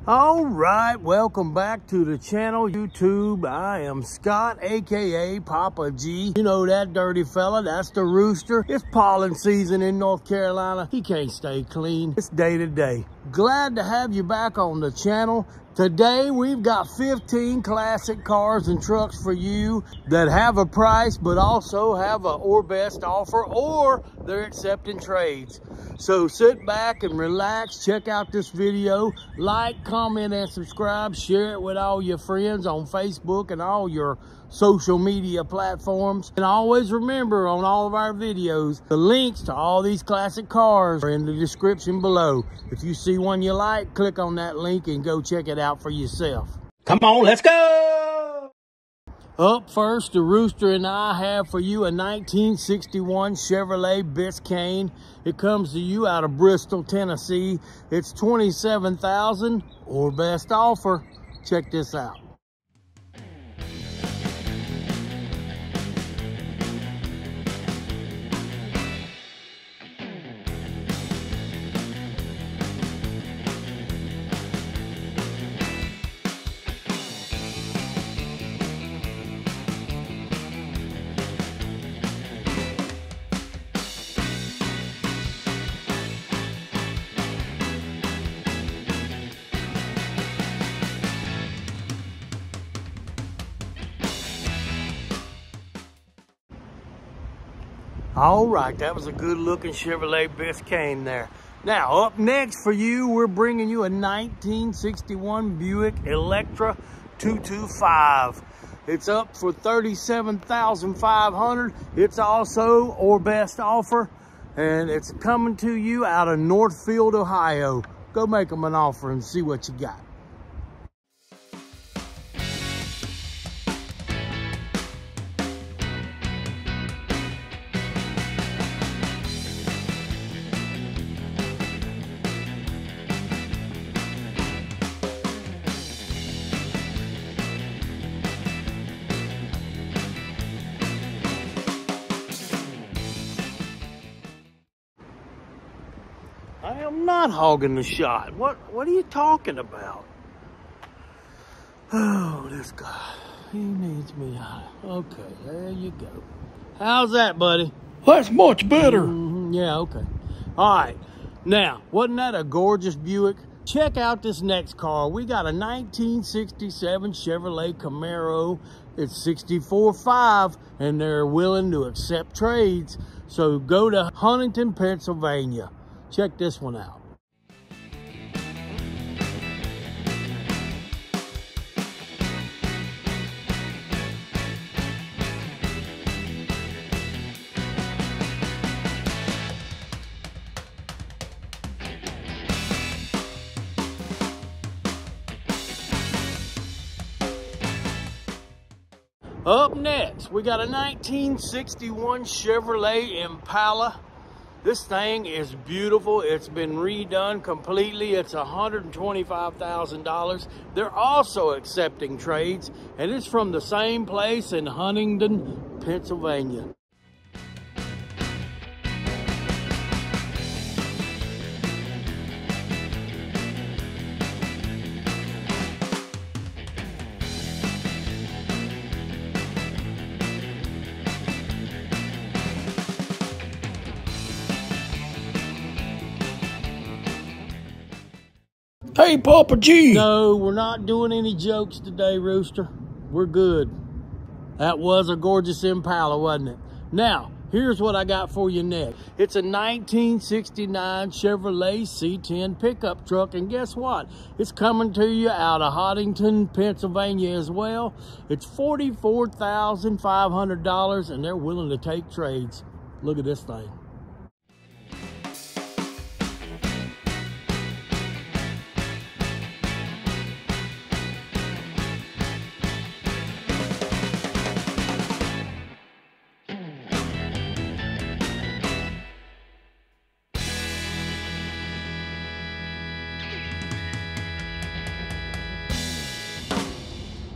All right, welcome back to the channel, YouTube. I am Scott, aka Papa G. You know that dirty fella, that's the Rooster. It's pollen season in North Carolina. He can't stay clean. It's day to day. Glad to have you back on the channel. Today we've got 15 classic cars and trucks for you that have a price but also have a or best offer, or they're accepting trades. So sit back and relax, check out this video, like, comment, and subscribe, share it with all your friends on Facebook and all your social media platforms. And always remember, on all of our videos, the links to all these classic cars are in the description below. If you see one you like, click on that link and go check it out for yourself. Come on, let's go! Up first, the Rooster and I have for you a 1961 Chevrolet Biscayne. It comes to you out of Bristol, Tennessee. It's $27,000 or best offer. Check this out. All right, that was a good looking Chevrolet Biscayne there. Now, up next for you, we're bringing you a 1961 Buick Electra 225. It's up for $37,500. It's also or best offer, and it's coming to you out of Northfield, Ohio. Go make them an offer and see what you got. I am not hogging the shot. What are you talking about? Oh, this guy, he needs me out. Okay, there you go. How's that, buddy? That's much better. Yeah, okay. All right. Now, wasn't that a gorgeous Buick? Check out this next car. We got a 1967 Chevrolet Camaro. It's $64,500, and they're willing to accept trades. So go to Huntington, Pennsylvania. Check this one out. Up next, we got a 1961 Chevrolet Impala. This thing is beautiful. It's been redone completely. It's $125,000. They're also accepting trades, and it's from the same place in Huntington, Pennsylvania. Hey, Papa G. No, we're not doing any jokes today, Rooster. We're good. That was a gorgeous Impala, wasn't it? Now, here's what I got for you next. It's a 1969 Chevrolet C10 pickup truck, and guess what? It's coming to you out of Huntington, Pennsylvania as well. It's $44,500, and they're willing to take trades. Look at this thing.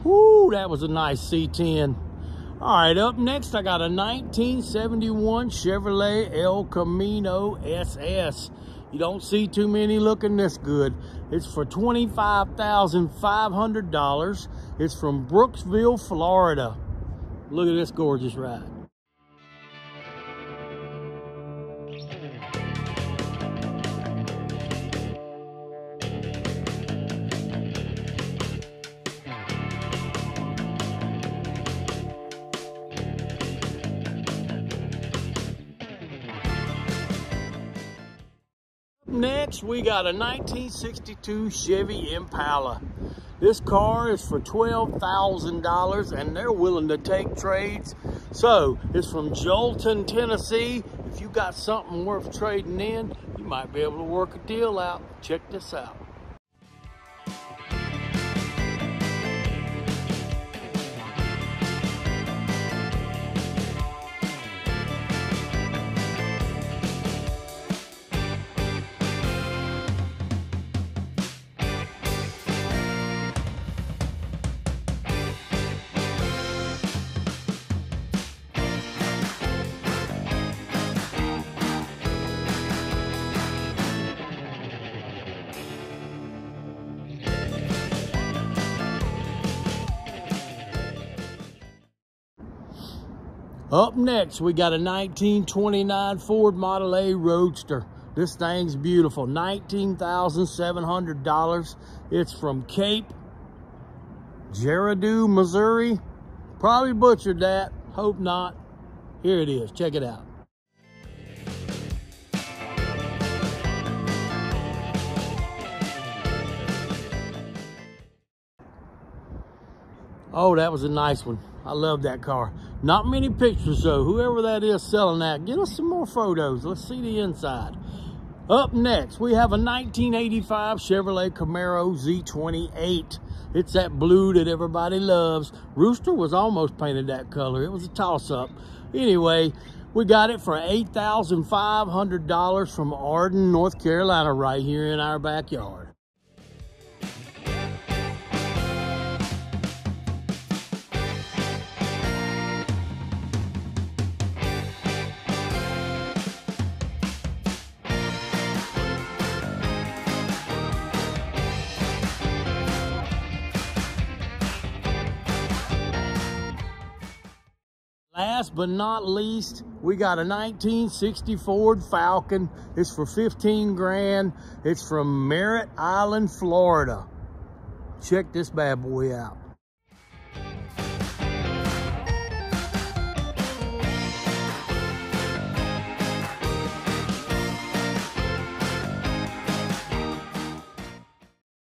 Woo, that was a nice C10. All right, up next, I got a 1971 Chevrolet El Camino SS. You don't see too many looking this good. It's for $25,500. It's from Brooksville, Florida. Look at this gorgeous ride. Next, we got a 1962 Chevy Impala. This car is for $12,000 and they're willing to take trades. So, it's from Jolton, Tennessee. If you got something worth trading in, you might be able to work a deal out. Check this out. Up next, we got a 1929 Ford Model A Roadster. This thing's beautiful, $19,700. It's from Cape Girardeau, Missouri. Probably butchered that, hope not. Here it is, check it out. Oh, that was a nice one. I love that car. Not many pictures though. Whoever that is selling that, get us some more photos. Let's see the inside. Up next, we have a 1985 Chevrolet Camaro Z28. It's that blue that everybody loves. Rooster was almost painted that color. It was a toss-up. Anyway, we got it for $8,500 from Arden, North Carolina, right here in our backyard. Last but not least, we got a 1960 Ford Falcon. It's for 15 grand. It's from Merritt Island, Florida. Check this bad boy out.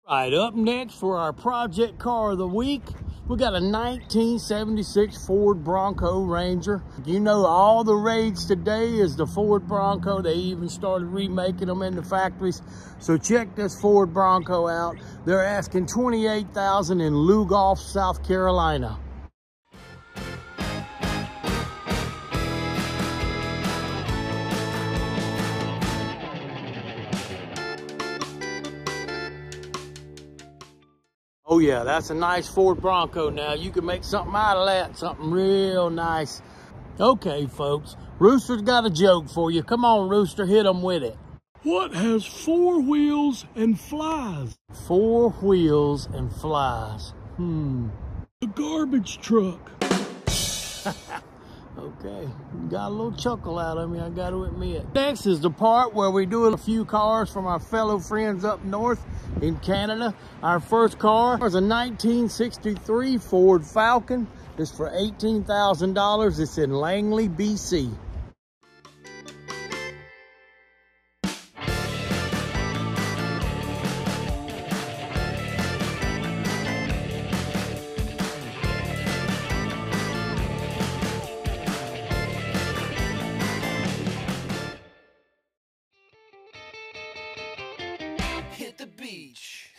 Right, up next for our project car of the week, we got a 1976 Ford Bronco Ranger. You know, all the rage today is the Ford Bronco. They even started remaking them in the factories. So check this Ford Bronco out. They're asking $28,000 in Lugoff, South Carolina. Oh yeah, that's a nice Ford Bronco now. You can make something out of that, something real nice. Okay, folks, Rooster's got a joke for you. Come on, Rooster, hit him with it. What has 4 wheels and flies? 4 wheels and flies. A garbage truck. Okay, got a little chuckle out of me, I got to admit. Next is the part where we do a few cars from our fellow friends up north in Canada. Our first car is a 1963 Ford Falcon. It's for $18,000. It's in Langley, BC. Hit the beach.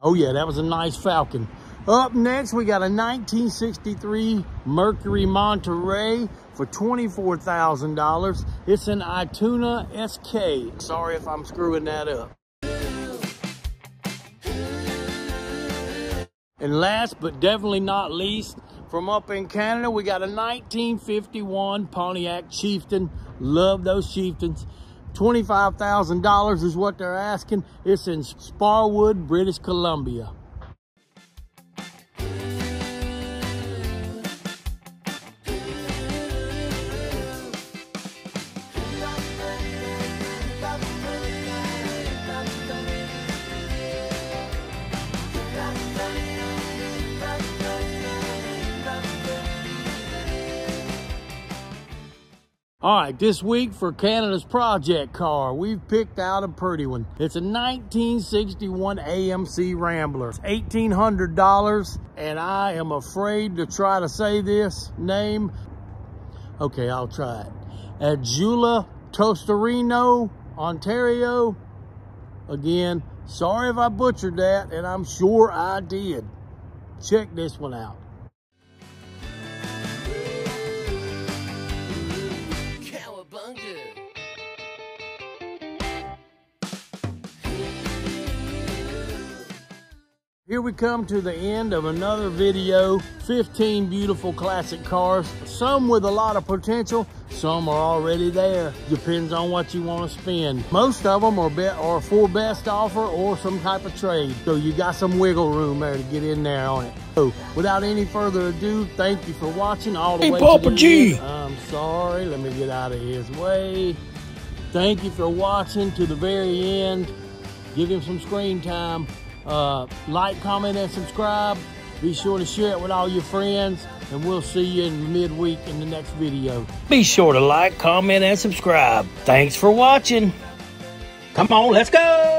Oh yeah, that was a nice Falcon. Up next, we got a 1963 Mercury Monterey for $24,000. It's an Ituna SK. Sorry if I'm screwing that up. And last but definitely not least, from up in Canada, we got a 1951 Pontiac Chieftain. Love those Chieftains. $25,000 is what they're asking. It's in Sparwood, British Columbia. All right, this week for Canada's project car, we've picked out a pretty one. It's a 1961 AMC Rambler. It's $1,800, and I am afraid to try to say this name. Okay, I'll try it. Adjula Tostarino, Ontario. Again, sorry if I butchered that, and I'm sure I did. Check this one out. Here we come to the end of another video. 15 beautiful classic cars, some with a lot of potential, some are already there. Depends on what you want to spend. Most of them are for best offer or some type of trade. So you got some wiggle room there to get in there on it. So without any further ado, thank you for watching all the way Papa to the G. end. I'm sorry, let me get out of his way. Thank you for watching to the very end. Give him some screen time. Like, comment, and subscribe. Be sure to share it with all your friends, and we'll see you in midweek in the next video. Be sure to like, comment, and subscribe. Thanks for watching. Come on, let's go.